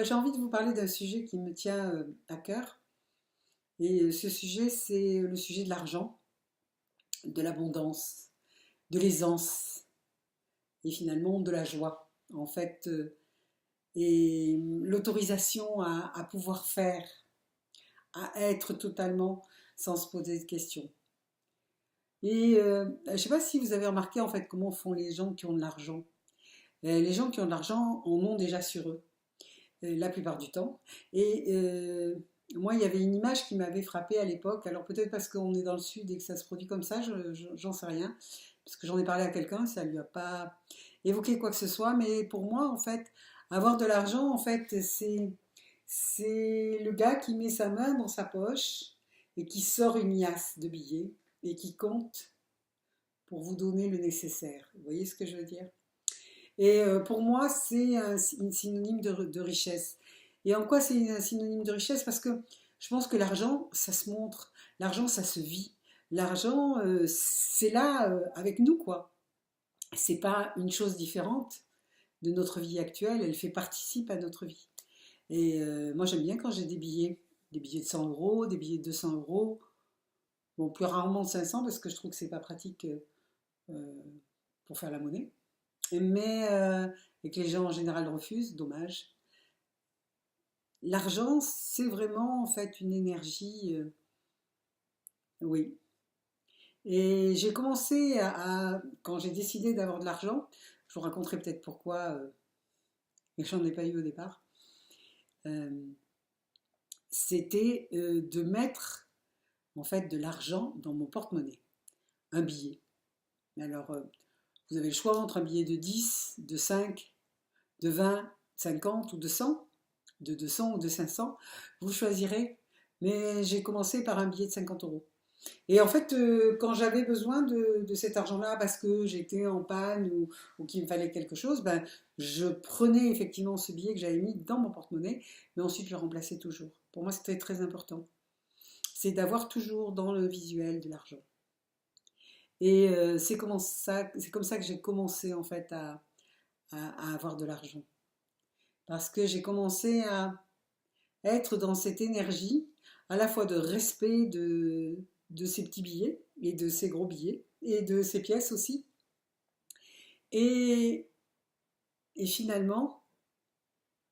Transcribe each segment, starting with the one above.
j'ai envie de vous parler d'un sujet qui me tient à cœur. Et ce sujet, c'est le sujet de l'argent, de l'abondance, de l'aisance et finalement de la joie. En fait, et l'autorisation à pouvoir faire, à être totalement sans se poser de questions. Et je ne sais pas si vous avez remarqué en fait comment font les gens qui ont de l'argent. Les gens qui ont de l'argent en ont déjà sur eux, la plupart du temps. Et moi, il y avait une image qui m'avait frappée à l'époque. Alors peut-être parce qu'on est dans le sud et que ça se produit comme ça, j'en sais rien. Parce que j'en ai parlé à quelqu'un, ça lui a pas évoqué quoi que ce soit. Mais pour moi, en fait, avoir de l'argent, en fait, c'est le gars qui met sa main dans sa poche et qui sort une liasse de billets et qui compte pour vous donner le nécessaire. Vous voyez ce que je veux dire? Et pour moi, c'est un synonyme de richesse. Et en quoi c'est un synonyme de richesse? Parce que je pense que l'argent, ça se montre, l'argent, ça se vit. L'argent, c'est là avec nous, quoi. C'est pas une chose différente de notre vie actuelle, elle fait participe à notre vie. Et moi, j'aime bien quand j'ai des billets de 100 euros, des billets de 200 euros, bon, plus rarement de 500 parce que je trouve que c'est pas pratique euh, pour faire la monnaie. Mais et que les gens en général refusent, dommage. L'argent, c'est vraiment en fait une énergie, oui. Et j'ai commencé quand j'ai décidé d'avoir de l'argent, je vous raconterai peut-être pourquoi, et j'en ai pas eu au départ, euh, c'était de mettre en fait de l'argent dans mon porte-monnaie, un billet. Alors, vous avez le choix entre un billet de 10, de 5, de 20, 50 ou de 100, de 200 ou de 500, vous choisirez. Mais j'ai commencé par un billet de 50 euros. Et en fait, quand j'avais besoin de cet argent-là parce que j'étais en panne ou qu'il me fallait quelque chose, ben, je prenais effectivement ce billet que j'avais mis dans mon porte-monnaie, mais ensuite je le remplaçais toujours. Pour moi, c'était très important. C'est d'avoir toujours dans le visuel de l'argent. Et c'est comme ça que j'ai commencé en fait à avoir de l'argent. Parce que j'ai commencé à être dans cette énergie à la fois de respect de ces petits billets et de ces gros billets et de ces pièces aussi. Et, et finalement,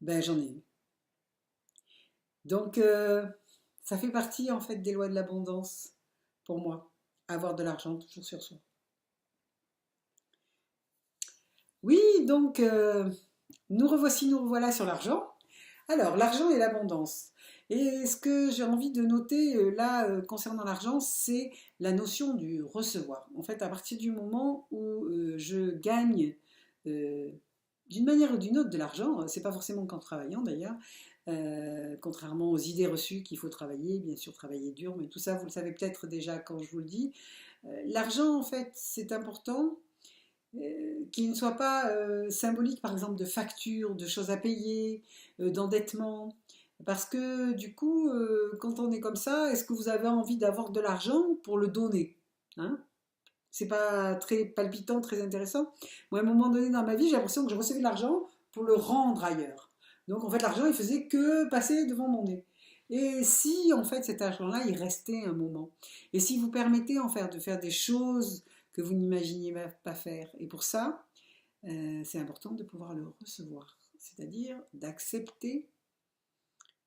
ben, j'en ai eu. Donc, ça fait partie en fait des lois de l'abondance pour moi, avoir de l'argent toujours sur soi. Oui, donc, nous revoici, nous revoilà sur l'argent. Alors, l'argent et l'abondance. Et ce que j'ai envie de noter là concernant l'argent, c'est la notion du recevoir. En fait, à partir du moment où je gagne euh, d'une manière ou d'une autre de l'argent, c'est pas forcément qu'en travaillant d'ailleurs, contrairement aux idées reçues qu'il faut travailler, bien sûr travailler dur, mais tout ça vous le savez peut-être déjà quand je vous le dis. L'argent en fait c'est important qui ne soit pas symbolique, par exemple, de factures, de choses à payer, d'endettement. Parce que du coup, quand on est comme ça, est-ce que vous avez envie d'avoir de l'argent pour le donner, hein? C'est pas très palpitant, très intéressant. Moi, à un moment donné dans ma vie, j'ai l'impression que je recevais de l'argent pour le rendre ailleurs. Donc, en fait, l'argent, il faisait que passer devant mon nez. Et si, en fait, cet argent-là, il restait un moment. Et si vous permettez, en fait, de faire des choses que vous n'imaginiez pas faire. Et pour ça, c'est important de pouvoir le recevoir. C'est-à-dire d'accepter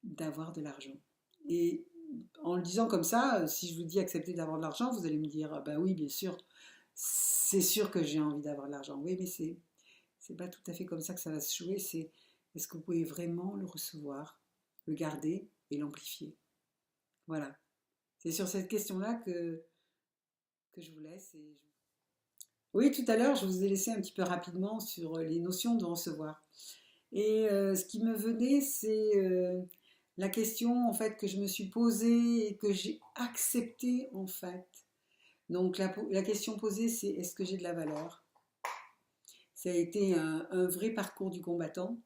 d'avoir de l'argent. Et en le disant comme ça, si je vous dis accepter d'avoir de l'argent, vous allez me dire, ah ben oui, bien sûr, c'est sûr que j'ai envie d'avoir de l'argent. Oui, mais c'est pas tout à fait comme ça que ça va se jouer. C'est est-ce que vous pouvez vraiment le recevoir, le garder et l'amplifier? Voilà. C'est sur cette question-là que je vous laisse. Oui, tout à l'heure, je vous ai laissé un petit peu rapidement sur les notions de recevoir. Et ce qui me venait, c'est la question en fait que je me suis posée et que j'ai acceptée en fait. Donc la question posée, c'est est-ce que j'ai de la valeur? Ça a été un vrai parcours du combattant.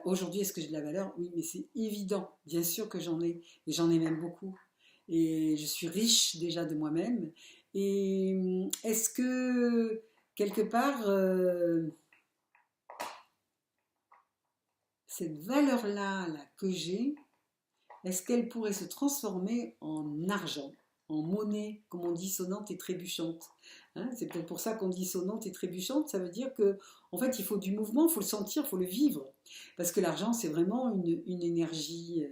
Aujourd'hui, est-ce que j'ai de la valeur? Oui, mais c'est évident. Bien sûr que j'en ai, et j'en ai même beaucoup. Et je suis riche déjà de moi-même. Et est-ce que quelque part, cette valeur-là là, que j'ai, est-ce qu'elle pourrait se transformer en argent, en monnaie, comme on dit, sonnante et trébuchante, hein? C'est peut-être pour ça qu'on dit sonnante et trébuchante, ça veut dire que, en fait, il faut du mouvement, il faut le sentir, il faut le vivre. Parce que l'argent, c'est vraiment une énergie,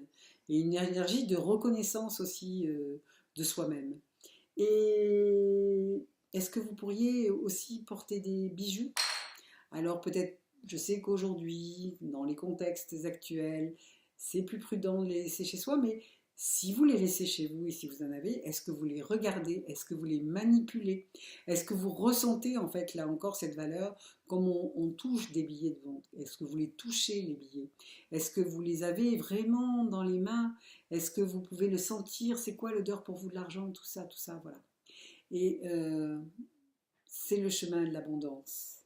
et une énergie de reconnaissance aussi de soi-même. Et est-ce que vous pourriez aussi porter des bijoux? Alors peut-être, je sais qu'aujourd'hui, dans les contextes actuels, c'est plus prudent de les laisser chez soi, mais si vous les laissez chez vous et si vous en avez, est-ce que vous les regardez? Est-ce que vous les manipulez? Est-ce que vous ressentez en fait là encore cette valeur comme on touche des billets de vente? Est-ce que vous les touchez les billets? Est-ce que vous les avez vraiment dans les mains? Est-ce que vous pouvez le sentir? C'est quoi l'odeur pour vous de l'argent? Tout ça, voilà. Et c'est le chemin de l'abondance,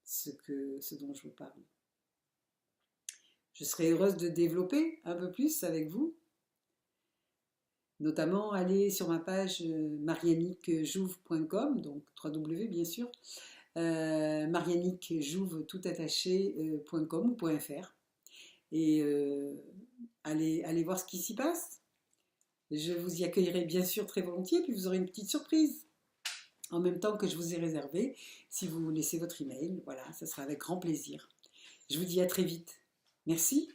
ce dont je vous parle. Je serais heureuse de développer un peu plus avec vous, notamment aller sur ma page marianiquejouve.com, donc 3W bien sûr, marianiquejouve tout attaché.com ou .fr, et allez voir ce qui s'y passe. Je vous y accueillerai bien sûr très volontiers, puis vous aurez une petite surprise en même temps que je vous ai réservé. Si vous laissez votre email, voilà, ça sera avec grand plaisir. Je vous dis à très vite. Merci.